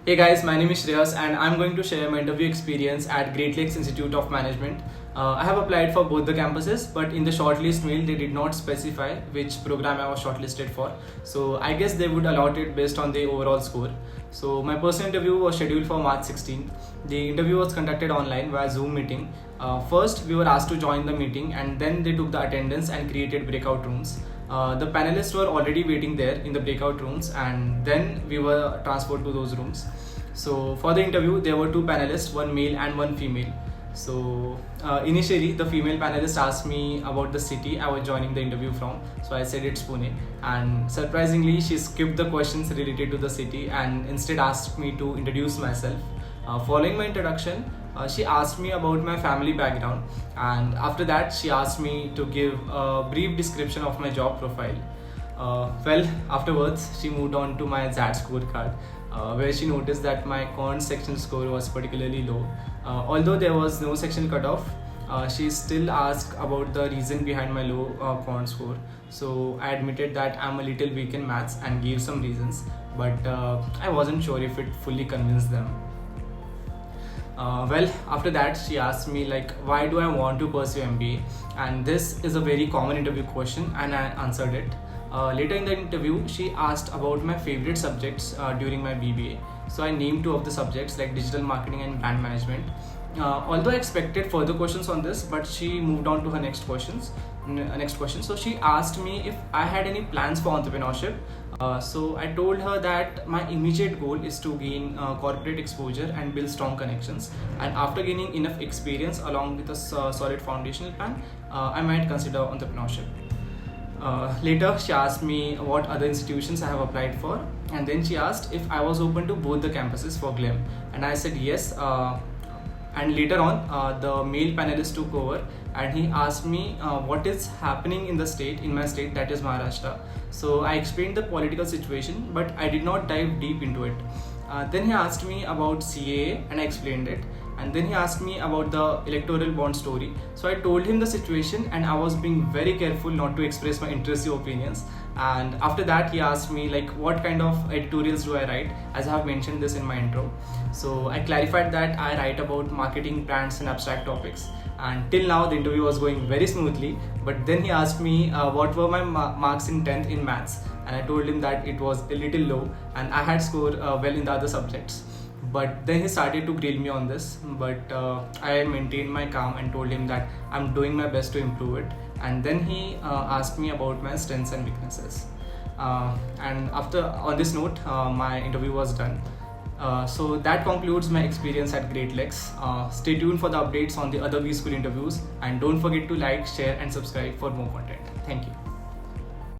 Hey guys, my name is Shreyas and I'm going to share my interview experience at Great Lakes Institute of Management. I have applied for both the campuses, but in the shortlist mail they did not specify which program I was shortlisted for. So I guess they would allot it based on the overall score. So my personal interview was scheduled for March 16th. The interview was conducted online via Zoom meeting. First we were asked to join the meeting and then they took the attendance and created breakout rooms. The panelists were already waiting there in the breakout rooms and then we were transferred to those rooms. So for the interview there were two panelists, one male and one female. So initially the female panelist asked me about the city I was joining the interview from. So I said it's Pune, and surprisingly she skipped the questions related to the city and instead asked me to introduce myself. Following my introduction, she asked me about my family background, and after that she asked me to give a brief description of my job profile. Afterwards she moved on to my GMAT scorecard, where she noticed that my quant section score was particularly low. Although there was no section cutoff, she still asked about the reason behind my low quant score. So I admitted that I'm a little weak in maths and gave some reasons, but I wasn't sure if it fully convinced them. After that she asked me why do I want to pursue MBA, and this is a very common interview question and I answered it. Later in the interview she asked about my favorite subjects during my BBA. So I named two of the subjects like digital marketing and brand management. Although I expected further questions on this, but she moved on to her next question. So she asked me if I had any plans for entrepreneurship. So I told her that my immediate goal is to gain corporate exposure and build strong connections, and after gaining enough experience along with a solid foundational plan, I might consider entrepreneurship. Later she asked me what other institutions I have applied for, and then she asked if I was open to both the campuses for GLIM, and I said yes. And later on the male panelist took over and he asked me what is happening in my state, that is Maharashtra. So I explained the political situation, but I did not dive deep into it. Then he asked me about CAA and I explained it, and then he asked me about the electoral bond story. So I told him the situation and I was being very careful not to express my intrusive opinions. And after that he asked me what kind of editorials do I write, as I have mentioned this in my intro. So I clarified that I write about marketing, brands and abstract topics, and till now the interview was going very smoothly. But then he asked me what were my marks in 10th in maths, and I told him that it was a little low and I had scored well in the other subjects. But then he started to grill me on this, but I maintained my calm and told him that I'm doing my best to improve it. And then he asked me about my strengths and weaknesses. And on this note, my interview was done. So that concludes my experience at Great Lakes. Stay tuned for the updates on the other B School interviews, and don't forget to like, share and subscribe for more content. Thank you.